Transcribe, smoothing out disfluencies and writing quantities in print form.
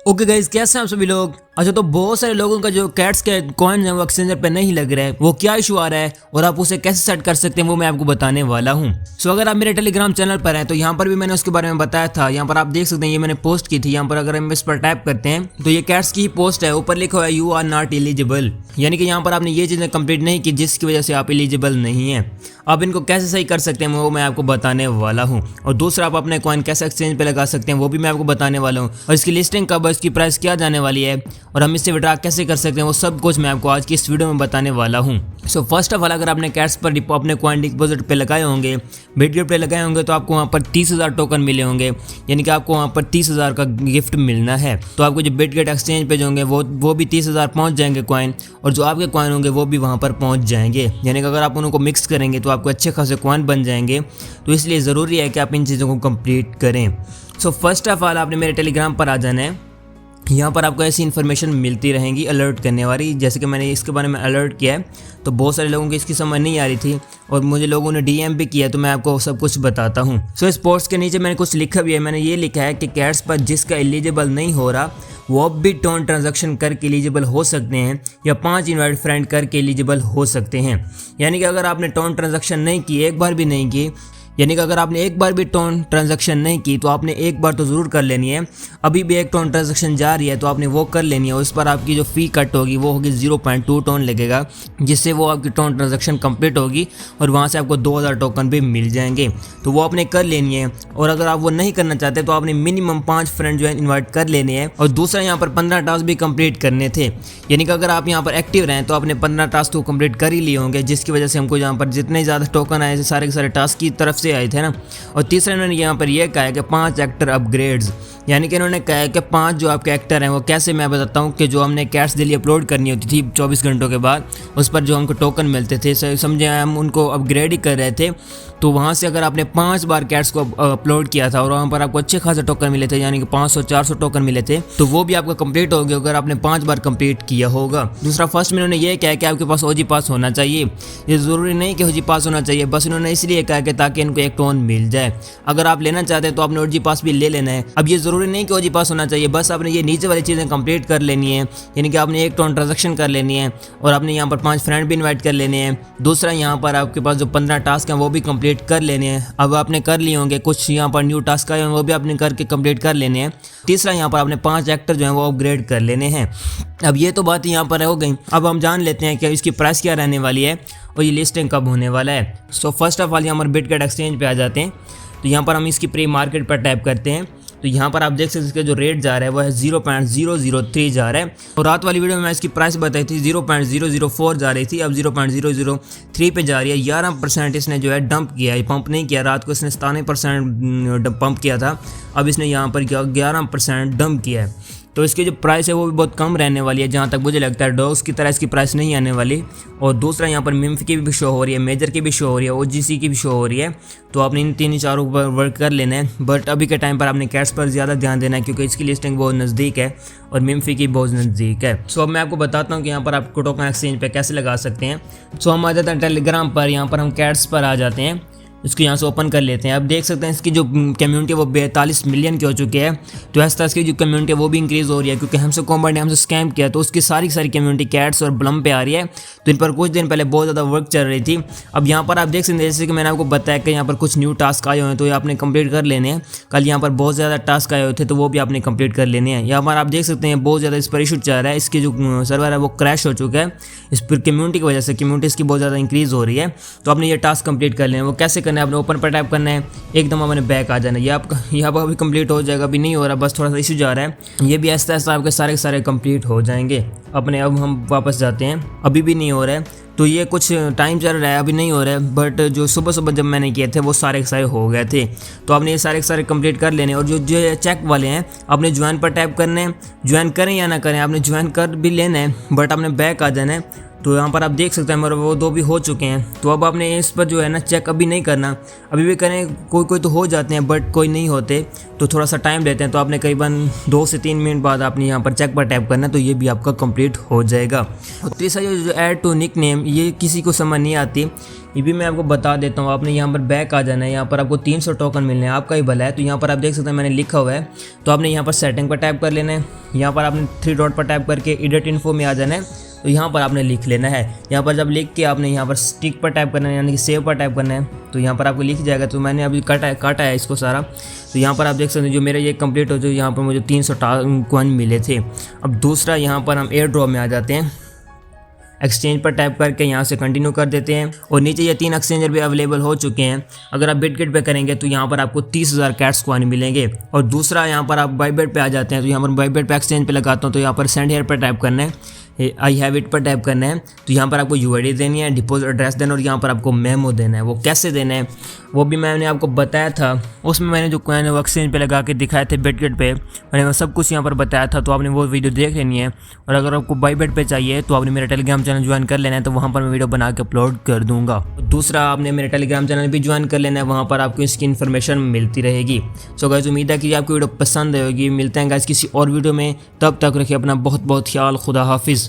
Okay guys, कैसे हैं आप सभी लोग। अच्छा, तो बहुत सारे लोगों का जो कैट्स के कॉइन है वो एक्सचेंजर पे नहीं लग रहा है, वो क्या इशू आ रहा है और आप उसे कैसे सेट कर सकते हैं वो मैं आपको बताने वाला हूं। सो अगर आप मेरे टेलीग्राम चैनल पर हैं तो यहाँ पर भी मैंने उसके बारे में बताया था। यहाँ पर आप देख सकते हैं, ये मैंने पोस्ट की थी। यहाँ पर अगर हम इस पर टाइप करते हैं तो ये कैट्स की पोस्ट है, ऊपर लिखा हुआ है यू आर नॉट एलिजिबल, यानी कि यहाँ पर आपने ये चीजें कंप्लीट नहीं की जिसकी वजह से आप एलिजिबल नहीं है। अब इनको कैसे सही कर सकते हैं वो मैं आपको बताने वाला हूँ, और दूसरा आप अपने कॉइन कैसे एक्सचेंज पे लगा सकते हैं वो भी मैं आपको बताने वाला हूँ, और इसकी लिस्टिंग कब है, इसकी प्राइस क्या जाने वाली है और हम इससे विड्रॉ कैसे कर सकते हैं वो सब कुछ मैं आपको आज की इस वीडियो में बताने वाला हूँ। सो फर्स्ट ऑफ ऑल, अगर आपने कैट्स पर अपने कॉइन डिपॉजिट पे लगाए होंगे, बिटगेट पे लगाए होंगे, तो आपको वहाँ पर 30,000 टोकन मिले होंगे, यानी कि आपको वहाँ पर 30,000 का गिफ्ट मिलना है। तो आपको जो बिटगेट एक्सचेंज पे होंगे वो भी 30,000 पहुँच जाएंगे कॉइन, और जो आपके कॉइन होंगे वो भी वहाँ पर पहुँच जाएंगे। यानी कि अगर आप उनको मिक्स करेंगे तो आपको अच्छे खासे कॉइन बन जाएंगे। तो इसलिए ज़रूरी है कि आप इन चीज़ों को कंप्लीट करें। सो फर्स्ट ऑफ ऑल, आपने मेरे टेलीग्राम पर आ जाना है। यहाँ पर आपको ऐसी इन्फॉर्मेशन मिलती रहेंगी अलर्ट करने वाली, जैसे कि मैंने इसके बारे में अलर्ट किया है। तो बहुत सारे लोगों को इसकी समझ नहीं आ रही थी और मुझे लोगों ने डीएम भी किया, तो मैं आपको सब कुछ बताता हूँ। सो इस पोस्ट के नीचे मैंने कुछ लिखा भी है। मैंने ये लिखा है कि कैट्स पर जिसका एलिजिबल नहीं हो रहा वो अब भी टोन ट्रांजैक्शन करके एलिजिबल हो सकते हैं, या 5 इनवाइट फ्रेंड करके एलिजिबल हो सकते हैं। यानी कि अगर आपने टोन ट्रांजैक्शन नहीं की, एक बार भी नहीं की, यानी कि अगर आपने एक बार भी टोन ट्रांजैक्शन नहीं की तो आपने एक बार तो ज़रूर कर लेनी है। अभी भी एक टोन ट्रांजैक्शन जा रही है तो आपने वो कर लेनी है, और इस पर आपकी जो फ़ी कट होगी वो होगी 0.2 टोन लगेगा, जिससे वो आपकी टोन ट्रांजैक्शन कंप्लीट होगी और वहाँ से आपको 2,000 टोकन भी मिल जाएंगे। तो वो आपने कर लेनी है। और अगर आप वो नहीं करना चाहते तो आपने मिनिमम 5 फ्रेंड जो है इन्वाइट कर लेने हैं। और दूसरा, यहाँ पर 15 टास्क भी कंप्लीट करने थे, यानी कि अगर आप यहाँ पर एक्टिव रहें तो आपने 15 टास्क तो कंप्लीट कर ही लिए होंगे, जिसकी वजह से हमको यहाँ पर जितने ज़्यादा टोकन आए थे सारे के सारे टास्क की तरफ से आए थे ना। और तीसरा, इन्होंने यहाँ पर यह कहा है कि 5 एक्टर अपग्रेड्स, यानी कि इन्होंने कहा है कि 5 जो आपके एक्टर हैं वो कैसे, मैं बताता हूँ कि जो हमने कैट्स डेली अपलोड करनी होती थी 24 घंटों के बाद, उस पर जो हमको टोकन मिलते थे, समझे हम उनको अपग्रेड ही कर रहे थे। तो वहाँ से अगर आपने 5 बार कैट्स को अपलोड किया था और वहाँ पर आपको अच्छे खासे टोकन मिले थे, यानी कि 500-400 टोकन मिले थे, तो वो भी आपका कंप्लीट हो गया अगर आपने 5 बार कंप्लीट किया होगा। दूसरा, फर्स्ट में इन्होंने ये कहा है कि आपके पास ओजी पास होना चाहिए। ये ज़रूरी नहीं कि ओजी पास होना चाहिए, बस इन्होंने इसलिए कहा कि ताकि इनको एक टोन मिल जाए। अगर आप लेना चाहते हैं तो आपने ओजी पास भी ले लेना है। अब ये ज़रूरी नहीं कि ओजी पास होना चाहिए, बस आपने ये नीचे वाली चीज़ें कंप्लीट कर लेनी है, यानी कि आपने एक टोन ट्रांजैक्शन कर लेनी है और आपने यहाँ पर 5 फ्रेंड भी इन्वाइट कर लेने हैं। दूसरा, यहाँ पर आपके पास जो 15 टास्क हैं वो भी कंप्लीट कर लेने हैं। अब आपने कर लिए होंगे, कुछ यहाँ पर न्यू टास्क आए हैं वो भी आपने करके कंप्लीट कर लेने हैं। तीसरा, यहाँ पर आपने 5 एक्टर जो हैं वो अपग्रेड कर लेने हैं। अब ये तो बात यहाँ पर हो गई। अब हम जान लेते हैं कि इसकी प्राइस क्या रहने वाली है और ये लिस्टिंग कब होने वाला है। सो फर्स्ट ऑफ ऑल, यहाँ पर बिटगेट एक्सचेंज पे आ जाते हैं। तो यहाँ पर हम इसकी प्री मार्केट पर टाइप करते हैं। तो यहाँ पर आप देख सकते हैं इसका जो रेट जा रहा है वो है 0.003 जा रहा है। और रात वाली वीडियो में मैं इसकी प्राइस बताई थी 0.004 जा रही थी, अब 0.003 पे जा रही है। 11% इसने जो है डंप किया है, पंप नहीं किया। रात को इसने 97% पंप किया था, अब इसने यहाँ पर 11% डंप किया है। तो इसकी जो प्राइस है वो भी बहुत कम रहने वाली है, जहाँ तक मुझे लगता है। डॉग्स की तरह इसकी प्राइस नहीं आने वाली। और दूसरा, यहाँ पर मिम्फ की भी शो हो रही है, मेजर की भी शो हो रही है, ओजीसी की भी शो हो रही है। तो आपने इन 3-4 पर वर्क कर लेना है, बट अभी के टाइम पर आपने कैट्स पर ज़्यादा ध्यान देना है क्योंकि इसकी लिस्टिंग बहुत नज़दीक है और मिम्फी की बहुत नज़दीक है। सो अब मैं आपको बताता हूँ कि यहाँ पर आप टोकन एक्सचेंज पे कैसे लगा सकते हैं। सो हम आ जाते हैं टेलीग्राम पर। यहाँ पर हम कैट्स पर आ जाते हैं, इसको यहाँ से ओपन कर लेते हैं। अब देख सकते हैं इसकी जो कम्युनिटी है वो 42 मिलियन की हो चुकी है। तो इस तरह की जो कम्युनिटी है वो भी इंक्रीज़ हो रही है, क्योंकि हमसे कॉम्बट ने हमसे स्कैम किया तो उसकी सारी कम्युनिटी कैट्स और ब्लम पे आ रही है। तो इन पर कुछ दिन पहले बहुत ज़्यादा वर्क चल रही थी। अब यहाँ पर आप देख सकते हैं, जैसे कि मैंने आपको बताया कि यहाँ पर कुछ न्यू टास्क आए हुए हैं तो ये आपने कंप्लीट कर लेने हैं। कल यहाँ पर बहुत ज़्यादा टास्क आए हुए थे तो वो भी आपने कंप्लीट कर लेने हैं। यहाँ पर आप देख सकते हैं बहुत ज़्यादा इस पर इशू चल रहा है, इसकी जो सर्वर है वो क्रैश हो चुका है इस पर कम्युनिटी की वजह से। कम्युनिटी इसकी बहुत ज़्यादा इंक्रीज़ हो रही है। तो आपने ये टास्क कंप्लीट कर लेना है। वो कैसे करना है, आपने ओपन पर टाइप करना है, एकदम आपने बैक आ जाना है। ये आपका यहाँ पर अभी कंप्लीट हो जाएगा, अभी नहीं हो रहा, बस थोड़ा सा इशू जा रहा है। ये भी ऐसा ऐसा आपके सारे कंप्लीट हो जाएंगे अपने। अब हम वापस जाते हैं, अभी भी नहीं हो रहा है। तो ये कुछ टाइम चल रहा है, अभी नहीं हो रहा है, बट जो सुबह जब मैंने किए थे वो सारे हो गए थे। तो आपने ये सारे कंप्लीट कर लेने। और जो चेक वाले हैं आपने ज्वाइन पर टाइप करने हैं। ज्वाइन करें या ना करें, आपने ज्वाइन कर भी लेना है, बट आपने बैक आ जाना है। तो यहाँ पर आप देख सकते हैं मेरे वो 2 भी हो चुके हैं। तो अब आपने इस पर जो है ना चेक अभी नहीं करना, अभी भी करें कोई कोई तो हो जाते हैं बट कोई नहीं होते, तो थोड़ा सा टाइम लेते हैं। तो आपने करीबन 2 से 3 मिनट बाद आपने यहाँ पर चेक पर टैप करना है, तो ये भी आपका कंप्लीट हो जाएगा। और तीसरा जो ऐड टू निक नेम, ये किसी को समझ नहीं आती, ये भी मैं आपको बता देता हूँ। आपने यहाँ पर बैक आ जाना है, यहाँ पर आपको 300 टोकन मिलने हैं, आपका ही भला है। तो यहाँ पर आप देख सकते हैं मैंने लिखा हुआ है, तो आपने यहाँ पर सेटिंग पर टैप कर लेना है। यहाँ पर आपने 3 डॉट पर टैप करके एडिट इन्फो में आ जाना है, तो यहाँ पर आपने लिख लेना है। यहाँ पर जब लिख के आपने यहाँ पर स्टिक पर टैप करना है, यानी कि सेव पर टैप करना है, तो यहाँ पर आपको लिख जाएगा। तो मैंने अभी काटा है इसको सारा। तो यहाँ पर आप देख सकते हैं जो मेरा ये कंप्लीट हो, जो यहाँ पर मुझे 300 कॉइन मिले थे। अब दूसरा यहाँ पर हम एयर ड्रॉप में आ जाते हैं, एक्सचेंज पर टैप करके यहाँ से कंटिन्यू कर देते हैं। और नीचे ये 3 एक्सचेंजर भी अवेलेबल हो चुके हैं। अगर आप बिटगेट पे करेंगे तो यहाँ पर आपको 30,000 कैट्स कॉइन मिलेंगे। और दूसरा यहाँ पर आप बाईबेट पे आ जाते हैं, तो यहाँ पर बाईबेट पे एक्सचेंज पे लगाता हूँ, तो यहाँ पर सेंड हेयर पर टैप करना है, आई हैव इट पर टैप करना है। तो यहाँ पर आपको यूआईडी देनी है, डिपॉजिट एड्रेस देना, और यहाँ पर आपको मेमो देना है। वो कैसे देना है वो भी मैंने आपको बताया था, उसमें मैंने जो कॉइन वो एक्सचेंज पे लगा के दिखाए थे बिटगेट पे, मैंने सब कुछ यहाँ पर बताया था। तो आपने वो वीडियो देख लेनी है। और अगर आपको बाईबेट पे चाहिए तो आपने मेरा टेलीग्राम चैनल ज्वाइन कर लेना है, तो वहाँ पर मैं वीडियो बना के अपलोड कर दूँगा। दूसरा आपने मेरा टेलीग्राम चैनल भी ज्वाइन कर लेना है, वहाँ पर आपको इसकी इन्फॉर्मेशन मिलती रहेगी। सो गाइस उम्मीद है कि आपको वीडियो पसंद आएगी। मिलते हैं गाइस किसी और वीडियो में, तब तक रखिए अपना बहुत बहुत ख्याल। खुदा हाफिज़।